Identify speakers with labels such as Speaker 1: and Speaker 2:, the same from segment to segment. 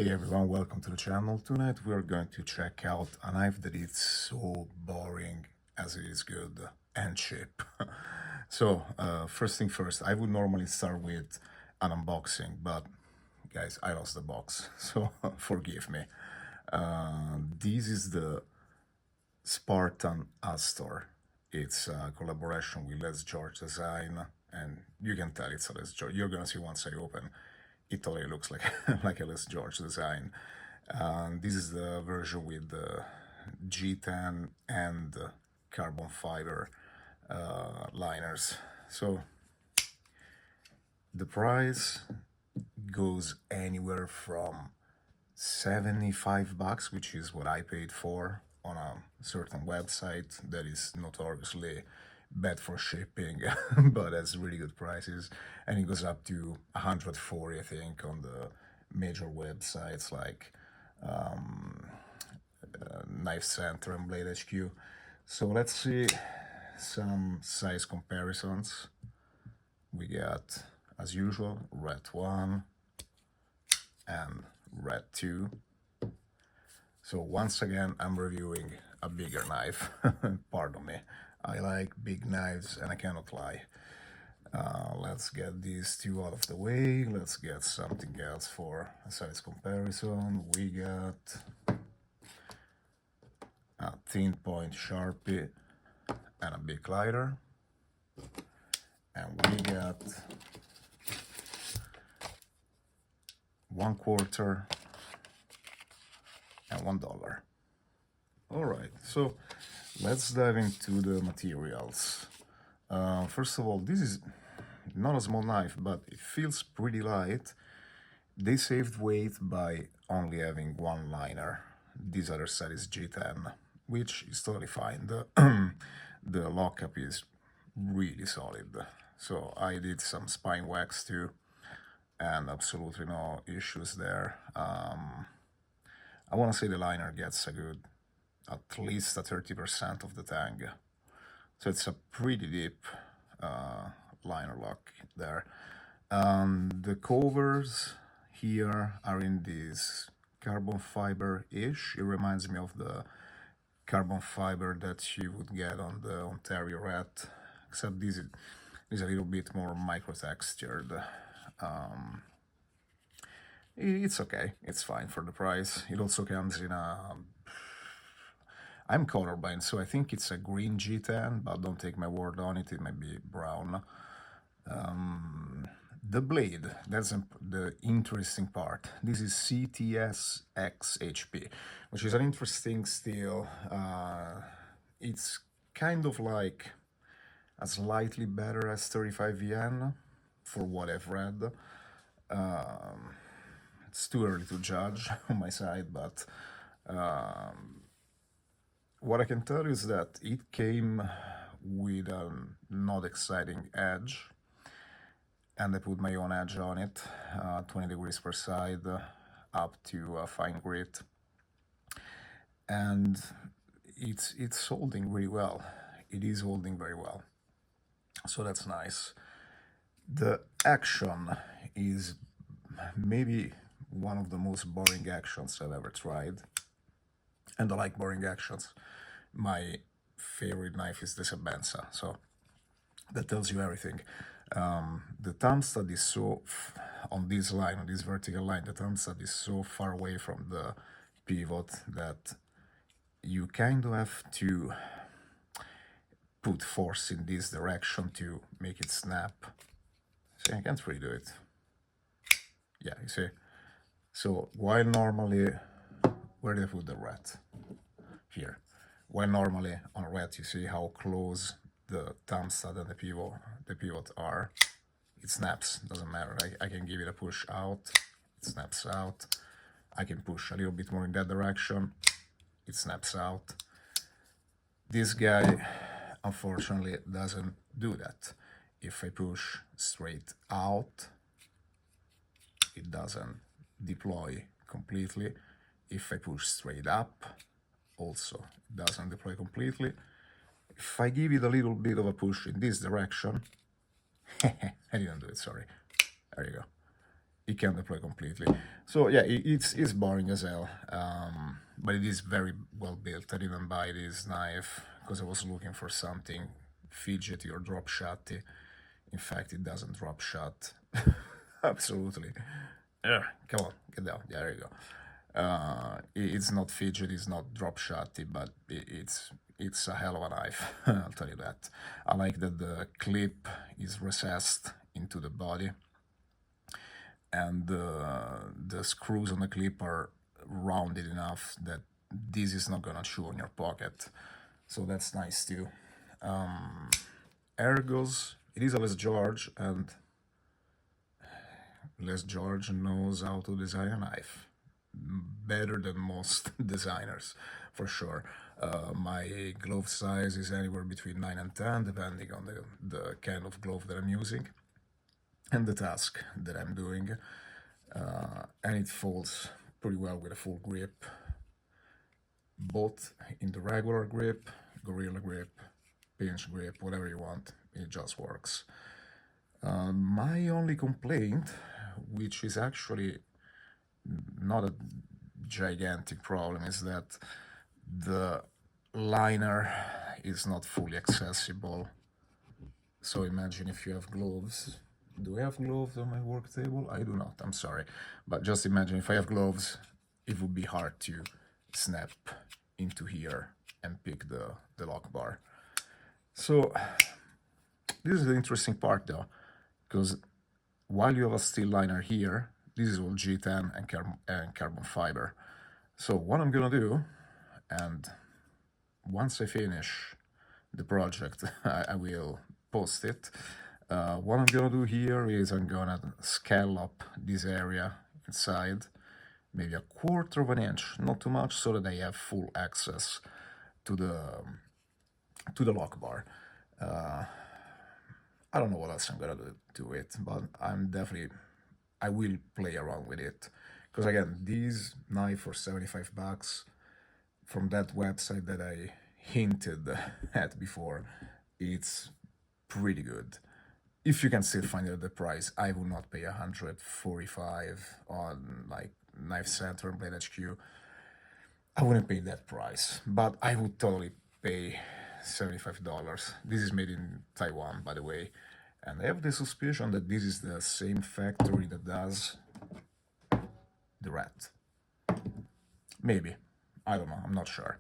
Speaker 1: Hey everyone, welcome to the channel. Tonight we're going to check out a knife that is so boring as it is good and cheap. So, first thing first, I would normally start with an unboxing, but guys, I lost the box, so forgive me. This is the Spartan Astor. It's a collaboration with Let's George Design, and you can tell it's a Let's George. You're gonna see once I open. It totally looks like like a Let's George design. This is the version with the G10 and carbon fiber liners. So the price goes anywhere from 75 bucks, which is what I paid for on a certain website that is notoriously bad for shipping, but has really good prices. And it goes up to 140, I think, on the major websites like Knife Center and Blade HQ. So let's see some size comparisons. We got, as usual, red 1 and red 2. So once again, I'm reviewing a bigger knife. Pardon me. I like big knives and I cannot lie. Let's get these two out of the way. Let's get something else for a size comparison. We got a thin point Sharpie and a big lighter. And we got 1/4 and $1. All right, so let's dive into the materials. First of all, this is not a small knife, but it feels pretty light. They saved weight by only having one liner. This other side is G10, which is totally fine. The lockup is really solid. So I did some spine wax too, and absolutely no issues there. I want to say the liner gets a good, at least a 30% of the tang. So it's a pretty deep liner lock there. The covers here are in this carbon fiber-ish. It reminds me of the carbon fiber that you would get on the Ontario Rat, except this is a little bit more micro-textured. It's okay, it's fine for the price. It also comes in a... I'm colorblind, so I think it's a green G10, but don't take my word on it, it might be brown. The blade, that's the interesting part. This is CTS XHP, which is an interesting steel. It's kind of like a slightly better S35VN, for what I've read. It's too early to judge on my side, but what I can tell you is that it came with a not exciting edge, and I put my own edge on it, 20 degrees per side, up to a fine grit, and it's holding really well. It is holding very well, so that's nice. The action is maybe one of the most boring actions I've ever tried, and I like boring actions. My favorite knife is the Sebenza, so that tells you everything. The thumb stud is so, on this line, on this vertical line, the thumb stud is so far away from the pivot that you kind of have to put force in this direction to make it snap. See, I can't really do it. Yeah, you see? So while normally, where did I put the rat? Here. While normally on a rat you see how close the thumb stud and the pivot are. It snaps, doesn't matter. I can give it a push out, it snaps out. I can push a little bit more in that direction, it snaps out. This guy, unfortunately, doesn't do that. If I push straight out, it doesn't deploy completely. If I push straight up, also it doesn't deploy completely. If I give it a little bit of a push in this direction, I didn't do it, sorry. There you go. it can deploy completely. So yeah, it's boring as hell, but it is very well built. I didn't buy this knife because I was looking for something fidgety or drop shotty. In fact, it doesn't drop shot. Absolutely. Come on, get down. Yeah, there you go. It's not fidgety, it's not drop shotty, but it's a hell of a knife. I'll tell you that. I like that the clip is recessed into the body, and the screws on the clip are rounded enough that this is not gonna chew on your pocket. So that's nice too. Ergos, it is a Les George, and Les George knows how to design a knife better than most designers, for sure. My glove size is anywhere between 9 and 10, depending on the kind of glove that I'm using and the task that I'm doing. And it folds pretty well with a full grip, both in the regular grip, gorilla grip, pinch grip, whatever you want. It just works. My only complaint, which is actually not a gigantic problem, is that the liner is not fully accessible. So imagine if you have gloves. Do I have gloves on my work table? I do not, I'm sorry. But just imagine if I have gloves, it would be hard to snap into here and pick the lock bar. So this is the interesting part though, because while you have a steel liner here, this is all G10 and carbon fiber. So what I'm gonna do, and once I finish the project, I will post it. What I'm gonna do here is I'm gonna scallop this area inside, maybe a quarter of an inch, not too much, so that I have full access to the lock bar. I don't know what else I'm gonna do to it, but I will play around with it. Because again, this knife for 75 bucks from that website that I hinted at before, it's pretty good. If you can still find it at the price, I will not pay 145 on like Knife Center and Blade HQ. I wouldn't pay that price, but I would totally pay $75. This is made in Taiwan, by the way, and I have the suspicion that this is the same factory that does the Rat. Maybe. I don't know, I'm not sure.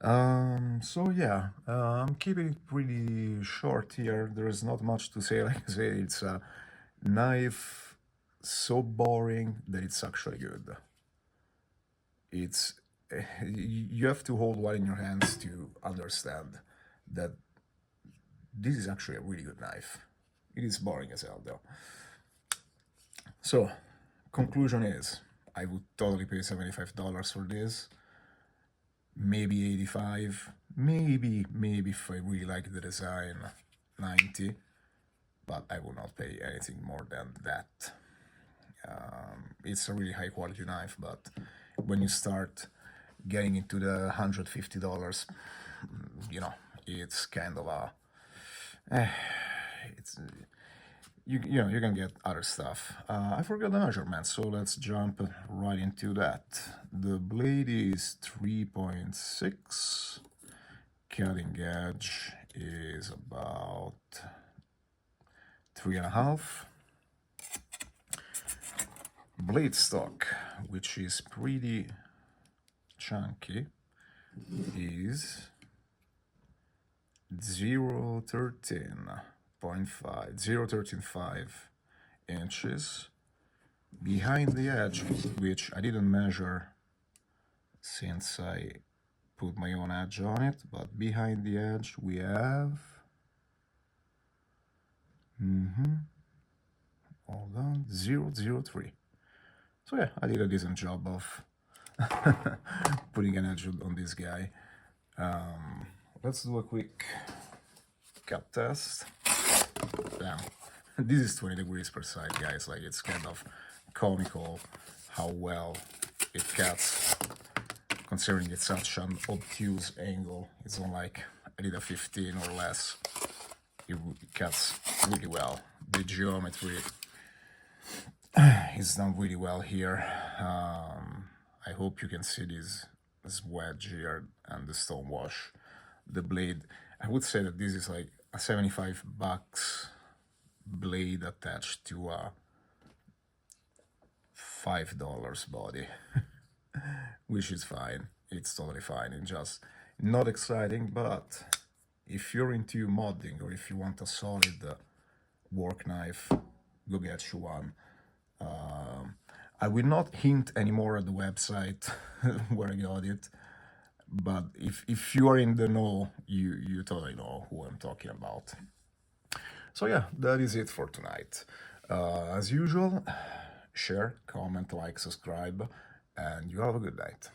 Speaker 1: So yeah, I'm keeping it pretty short here. There is not much to say. Like I say, it's a knife so boring that it's actually good. It's you have to hold one in your hands to understand that this is actually a really good knife. It is boring as hell though. So, conclusion is, I would totally pay $75 for this. Maybe 85, maybe if I really like the design, 90, but I will not pay anything more than that. It's a really high quality knife, but when you start getting into the $150, you know, it's kind of a it's you know, you can get other stuff. I forgot the measurements, so let's jump right into that. The blade is 3.6. Cutting edge is about 3.5. Blade stock, which is pretty chunky, is 0.13.5 inches. Behind the edge, which I didn't measure since I put my own edge on it, but behind the edge we have hold on, 0.03. So yeah, I did a decent job of putting an edge on this guy. Let's do a quick cut test. Damn. This is 20 degrees per side, guys. Like, it's kind of comical how well it cuts, considering it's such an obtuse angle. It's on like, I did a 15 or less. It cuts really well. The geometry it's done really well here. I hope you can see this wedge here and the stone wash. The blade, I would say that this is like a 75 bucks blade attached to a $5 body, which is fine. It's totally fine. It's just not exciting, but if you're into modding or if you want a solid work knife, go get you one. I will not hint anymore at the website where I got it, but if you are in the know, you totally know who I'm talking about. So yeah, that is it for tonight. As usual, share, comment, like, subscribe, and you have a good night.